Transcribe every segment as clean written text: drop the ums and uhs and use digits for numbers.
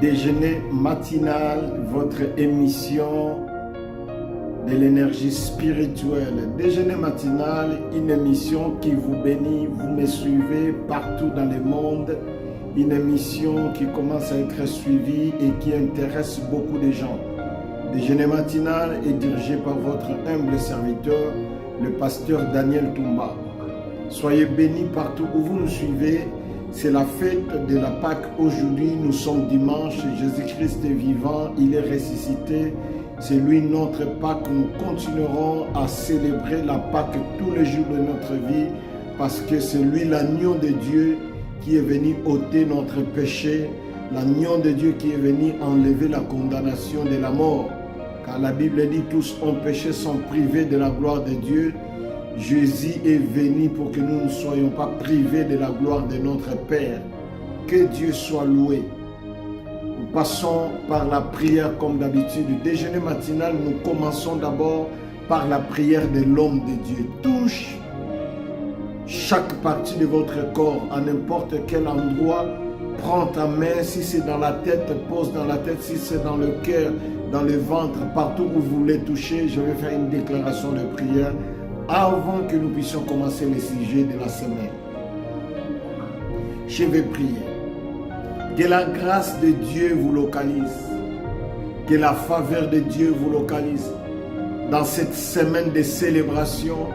Déjeuner matinal, votre émission de l'énergie spirituelle. Déjeuner matinal, une émission qui vous bénit, vous me suivez partout dans le monde. Une émission qui commence à être suivie et qui intéresse beaucoup de gens. Déjeuner matinal est dirigé par votre humble serviteur, le pasteur Daniel Toumba. Soyez bénis partout où vous nous suivez. C'est la fête de la Pâque aujourd'hui. Nous sommes dimanche. Jésus-Christ est vivant. Il est ressuscité. C'est lui notre Pâque. Nous continuerons à célébrer la Pâque tous les jours de notre vie parce que c'est lui l'agneau de Dieu qui est venu ôter notre péché. L'agneau de Dieu qui est venu enlever la condamnation de la mort. Car la Bible dit tous ont péché, sont privés de la gloire de Dieu. Jésus est venu pour que nous ne soyons pas privés de la gloire de notre Père. Que Dieu soit loué. Nous passons par la prière comme d'habitude. Déjeuner matinal, nous commençons d'abord par la prière de l'homme de Dieu. Touche chaque partie de votre corps, à n'importe quel endroit. Prends ta main, si c'est dans la tête, pose dans la tête, si c'est dans le cœur, dans le ventre, partout où vous voulez toucher. Je vais faire une déclaration de prière avant que nous puissions commencer les sujets de la semaine. Je vais prier. Que la grâce de Dieu vous localise. Que la faveur de Dieu vous localise. Dans cette semaine de célébration,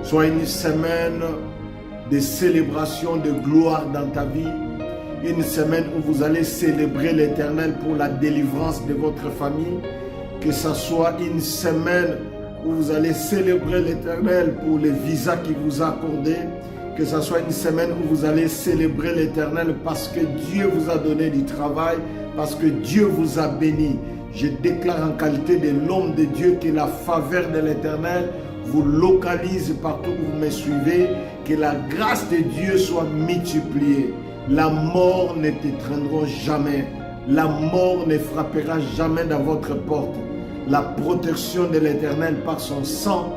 soit une semaine de célébration, de gloire dans ta vie. Une semaine où vous allez célébrer l'Éternel pour la délivrance de votre famille. Que ce soit une semaine où vous allez célébrer l'Éternel pour les visas qu'il vous a accordés, que ce soit une semaine où vous allez célébrer l'Éternel parce que Dieu vous a donné du travail, parce que Dieu vous a béni. Je déclare en qualité de l'homme de Dieu que la faveur de l'Éternel vous localise partout où vous me suivez, que la grâce de Dieu soit multipliée. La mort ne t'étreindra jamais, la mort ne frappera jamais dans votre porte. La protection de l'Éternel par son sang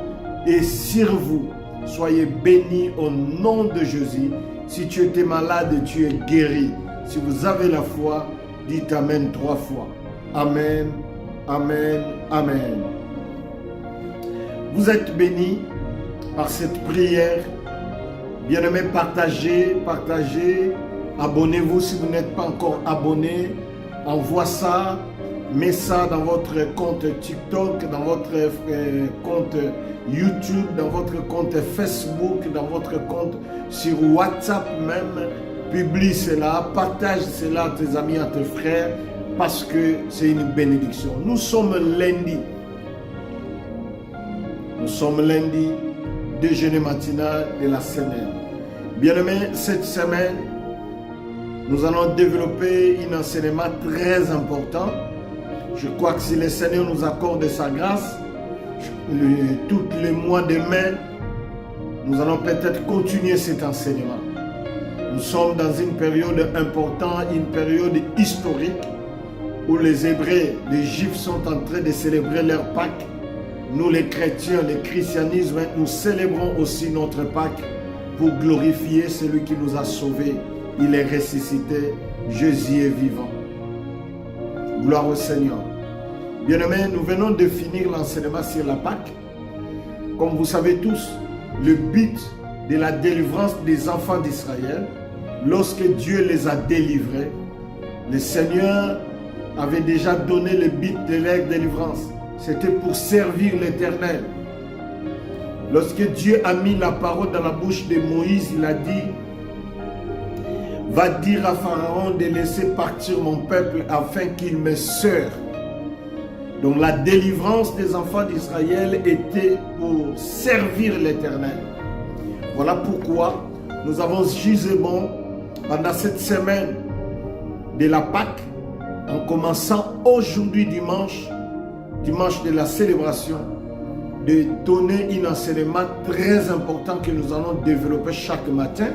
est sur vous. Soyez bénis au nom de Jésus. Si tu étais malade, tu es guéri. Si vous avez la foi, dites Amen 3 fois. Amen, Amen, Amen. Vous êtes bénis par cette prière. Bien-aimés, partagez. Abonnez-vous si vous n'êtes pas encore abonné. Envoie ça. Mets ça dans votre compte TikTok, dans votre compte YouTube, dans votre compte Facebook, dans votre compte sur WhatsApp même. Publie cela, partage cela à tes amis, à tes frères, parce que c'est une bénédiction. Nous sommes lundi. Nous sommes lundi, déjeuner matinal de la semaine. Bien-aimés, cette semaine, nous allons développer un enseignement très important. Je crois que si le Seigneur nous accorde sa grâce, tous les mois de mai, nous allons peut-être continuer cet enseignement. Nous sommes dans une période importante, une période historique, où les Hébreux, les Juifs sont en train de célébrer leur Pâque. Nous les chrétiens, le christianisme, nous célébrons aussi notre Pâque pour glorifier celui qui nous a sauvés. Il est ressuscité, Jésus est vivant. Gloire au Seigneur. Bien-aimés, nous venons de finir l'enseignement sur la Pâque. Comme vous savez tous, le but de la délivrance des enfants d'Israël, lorsque Dieu les a délivrés, le Seigneur avait déjà donné le but de leur délivrance. C'était pour servir l'Éternel. Lorsque Dieu a mis la parole dans la bouche de Moïse, il a dit: va dire à Pharaon de laisser partir mon peuple afin qu'il me serve. Donc la délivrance des enfants d'Israël était pour servir l'Éternel. Voilà pourquoi nous avons jugé bon pendant cette semaine de la Pâque, en commençant aujourd'hui dimanche de la célébration, de donner un enseignement très important que nous allons développer chaque matin.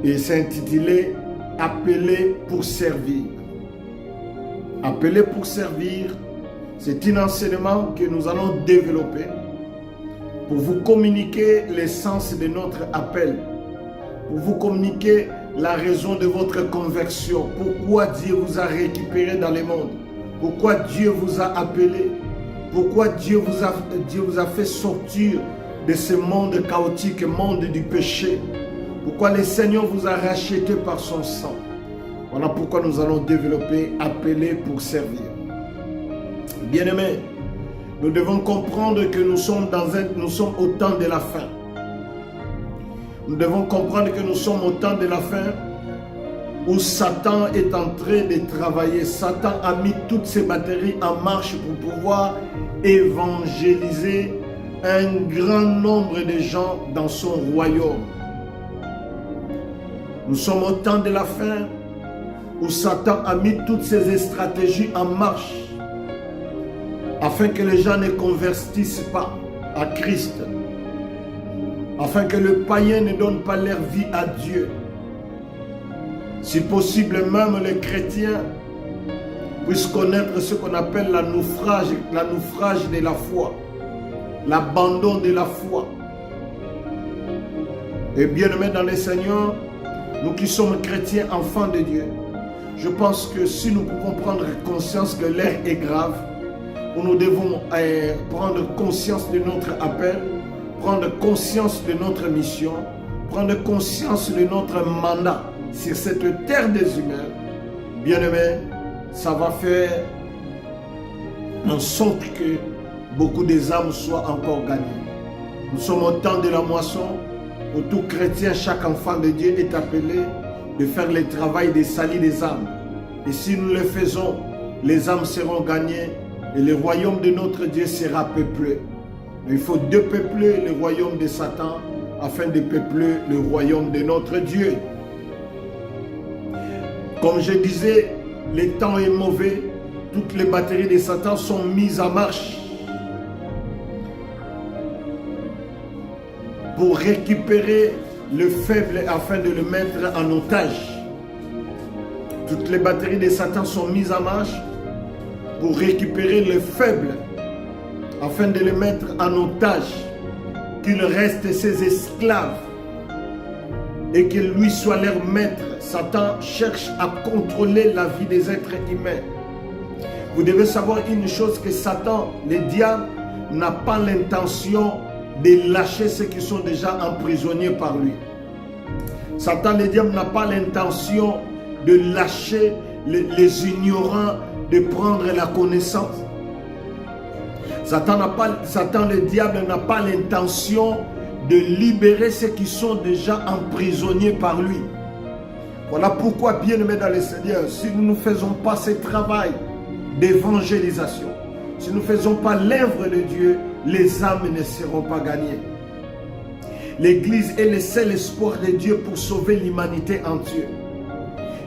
Et c'est intitulé « Appelé pour servir ». Appelé pour servir, c'est un enseignement que nous allons développer pour vous communiquer l'essence de notre appel, pour vous communiquer la raison de votre conversion. Pourquoi Dieu vous a récupéré dans le monde. Pourquoi Dieu vous a appelé. Pourquoi Dieu vous a fait sortir de ce monde chaotique, monde du péché. Pourquoi le Seigneur vous a racheté par son sang. Voilà pourquoi nous allons développer, appeler pour servir. Bien-aimés, nous devons comprendre que nous sommes au temps de la fin. Nous devons comprendre que nous sommes au temps de la fin où Satan est en train de travailler. Satan a mis toutes ses batteries en marche pour pouvoir évangéliser un grand nombre de gens dans son royaume. Nous sommes au temps de la fin où Satan a mis toutes ses stratégies en marche afin que les gens ne convertissent pas à Christ, afin que le païen ne donne pas leur vie à Dieu. Si possible, même les chrétiens puissent connaître ce qu'on appelle la naufrage de la foi, l'abandon de la foi. Et bien-aimés dans le Seigneur, nous qui sommes chrétiens, enfants de Dieu, je pense que si nous pouvons prendre conscience que l'heure est grave, où nous devons prendre conscience de notre appel, prendre conscience de notre mission, prendre conscience de notre mandat sur cette terre des humains, bien-aimés, ça va faire en sorte que beaucoup des âmes soient encore gagnées. Nous sommes au temps de la moisson, où tout chrétien, chaque enfant de Dieu est appelé de faire le travail de salir des âmes. Et si nous le faisons, les âmes seront gagnées et le royaume de notre Dieu sera peuplé. Mais il faut dépeupler le royaume de Satan afin de peupler le royaume de notre Dieu. Comme je disais, le temps est mauvais. Toutes les batteries de Satan sont mises en marche pour récupérer le faible afin de le mettre en otage. Toutes les batteries de Satan sont mises en marche pour récupérer le faible afin de le mettre en otage, qu'il reste ses esclaves et qu'il lui soit leur maître. Satan cherche à contrôler la vie des êtres humains. Vous devez savoir une chose, que Satan, le diable, n'a pas l'intention de lâcher ceux qui sont déjà emprisonnés par lui. Satan, le diable, n'a pas l'intention de lâcher les ignorants, de prendre la connaissance. Satan, le diable, n'a pas l'intention de libérer ceux qui sont déjà emprisonnés par lui. Voilà pourquoi, bien-aimés dans le Seigneur, si nous ne faisons pas ce travail d'évangélisation, si nous ne faisons pas l'œuvre de Dieu, les âmes ne seront pas gagnées. L'Église est le seul espoir de Dieu pour sauver l'humanité entière.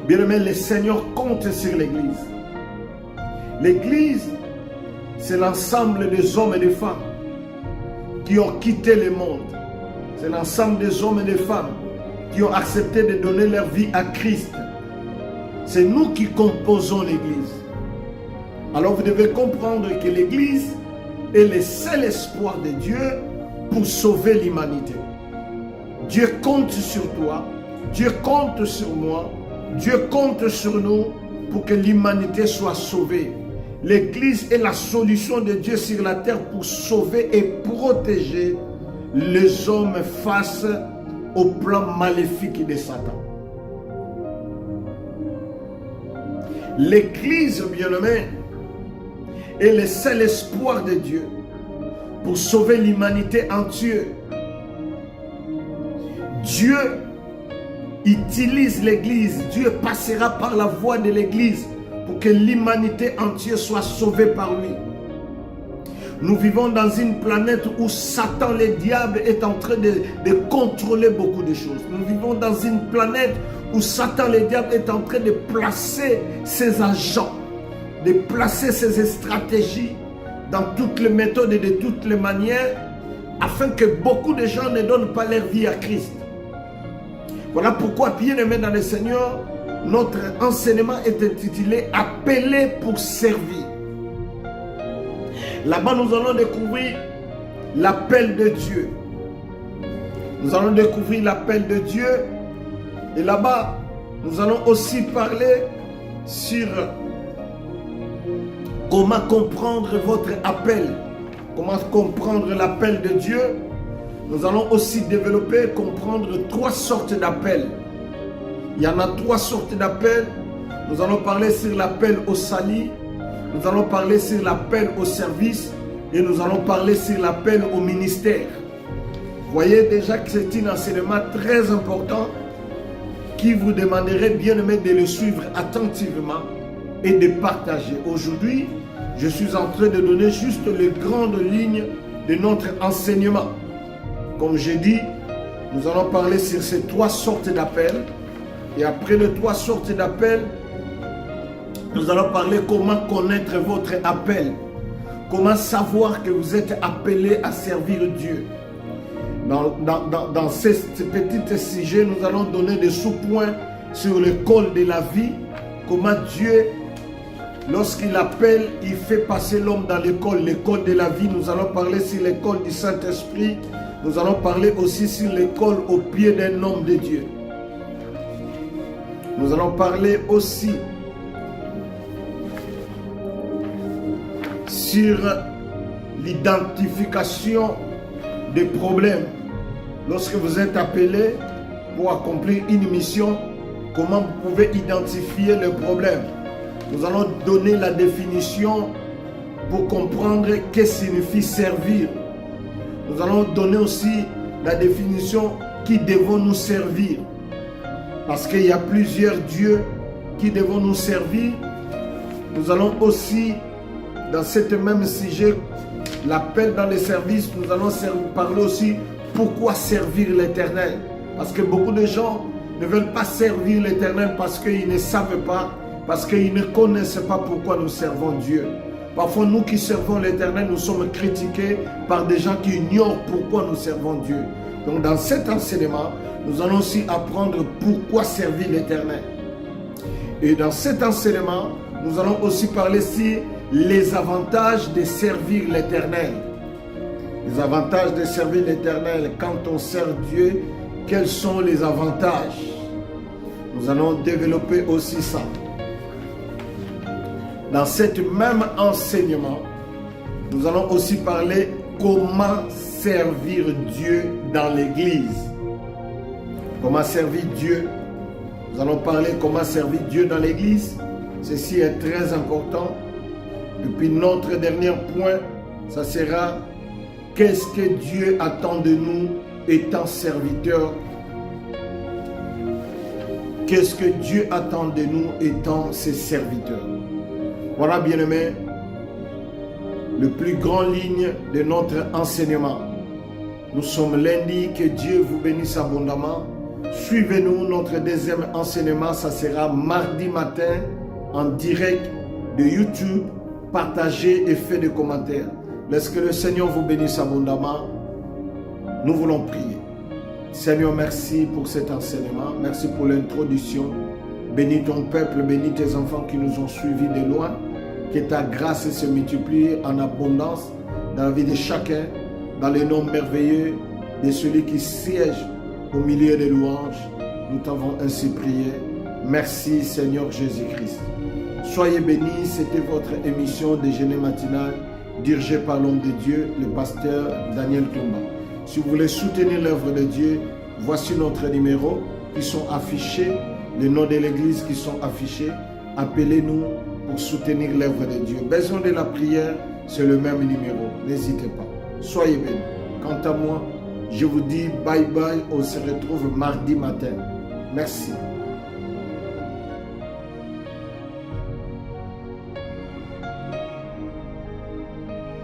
Bien-aimés, le Seigneur compte sur l'Église. L'Église, c'est l'ensemble des hommes et des femmes qui ont quitté le monde. C'est l'ensemble des hommes et des femmes qui ont accepté de donner leur vie à Christ. C'est nous qui composons l'Église. Alors vous devez comprendre que l'Église est le seul espoir de Dieu pour sauver l'humanité. Dieu compte sur toi, Dieu compte sur moi, Dieu compte sur nous pour que l'humanité soit sauvée. L'Église est la solution de Dieu sur la terre pour sauver et protéger les hommes face au plan maléfique de Satan. L'Église, bien-aimée, est le seul espoir de Dieu pour sauver l'humanité entière. Dieu utilise l'Église, Dieu passera par la voie de l'Église pour que l'humanité entière soit sauvée par lui. Nous vivons dans une planète où Satan, le diable, est en train de contrôler beaucoup de choses. Nous vivons dans une planète où Satan, le diable, est en train de placer ses agents, de placer ses stratégies dans toutes les méthodes et de toutes les manières, afin que beaucoup de gens ne donnent pas leur vie à Christ. Voilà pourquoi, bien-aimés dans le Seigneur, notre enseignement est intitulé « Appelé pour servir ». Là-bas, nous allons découvrir l'appel de Dieu. Nous allons découvrir l'appel de Dieu Et là-bas, nous allons aussi parler sur comment comprendre votre appel, comment comprendre l'appel de Dieu. Nous allons aussi développer, comprendre 3 sortes d'appels. Il y en a 3 sortes d'appels. Nous allons parler sur l'appel au salut, nous allons parler sur l'appel au service et nous allons parler sur l'appel au ministère. Vous voyez déjà que c'est un enseignement très important qui vous demanderait, bien aimé, de le suivre attentivement et de partager. Aujourd'hui, je suis en train de donner juste les grandes lignes de notre enseignement. Comme j'ai dit, nous allons parler sur ces 3 sortes d'appels. Et après les 3 sortes d'appels, nous allons parler comment connaître votre appel. Comment savoir que vous êtes appelé à servir Dieu. Dans ces petits sujets, nous allons donner des sous-points sur l'école de la vie. Comment Dieu, lorsqu'il appelle, il fait passer l'homme dans l'école de la vie. Nous allons parler sur l'école du Saint-Esprit. Nous allons parler aussi sur l'école au pied d'un homme de Dieu. Nous allons parler aussi sur l'identification des problèmes. Lorsque vous êtes appelé pour accomplir une mission, comment vous pouvez identifier les problèmes. Nous allons donner la définition pour comprendre ce que signifie servir. Nous allons donner aussi la définition qui devons nous servir. Parce qu'il y a plusieurs dieux qui devons nous servir. Nous allons aussi, dans ce même sujet, l'appel dans les services, nous allons parler aussi pourquoi servir l'Éternel. Parce que beaucoup de gens ne veulent pas servir l'Éternel parce qu'ils ne savent pas, parce qu'ils ne connaissent pas pourquoi nous servons Dieu. Parfois, nous qui servons l'Éternel, nous sommes critiqués par des gens qui ignorent pourquoi nous servons Dieu. Donc, dans cet enseignement, nous allons aussi apprendre pourquoi servir l'Éternel. Et dans cet enseignement, nous allons aussi parler sur les avantages de servir l'Éternel. Les avantages de servir l'Éternel. Quand on sert Dieu, quels sont les avantages? Nous allons développer aussi ça. Dans cet même enseignement, nous allons aussi parler comment servir Dieu dans l'Église. Comment servir Dieu. Nous allons parler comment servir Dieu dans l'Église. Ceci est très important. Et puis notre dernier point, ça sera qu'est-ce que Dieu attend de nous étant serviteurs. Qu'est-ce que Dieu attend de nous étant ses serviteurs. Voilà, bien-aimés, le plus grand ligne de notre enseignement. Nous sommes lundi, que Dieu vous bénisse abondamment. Suivez-nous, notre deuxième enseignement, ça sera mardi matin en direct de YouTube. Partagez et faites des commentaires. Laisse que le Seigneur vous bénisse abondamment. Nous voulons prier. Seigneur, merci pour cet enseignement. Merci pour l'introduction. Bénis ton peuple, bénis tes enfants qui nous ont suivis de loin. Que ta grâce se multiplie en abondance dans la vie de chacun, dans le nom merveilleux de celui qui siège au milieu des louanges. Nous t'avons ainsi prié. Merci Seigneur Jésus-Christ. Soyez bénis, c'était votre émission Déjeuner matinal dirigée par l'homme de Dieu, le pasteur Daniel Tomba. Si vous voulez soutenir l'œuvre de Dieu, voici notre numéro qui sont affichés, les noms de l'église qui sont affichés. Appelez-nous pour soutenir l'œuvre de Dieu. Besoin de la prière, c'est le même numéro. N'hésitez pas. Soyez bénis. Quant à moi, je vous dis bye bye. On se retrouve mardi matin. Merci.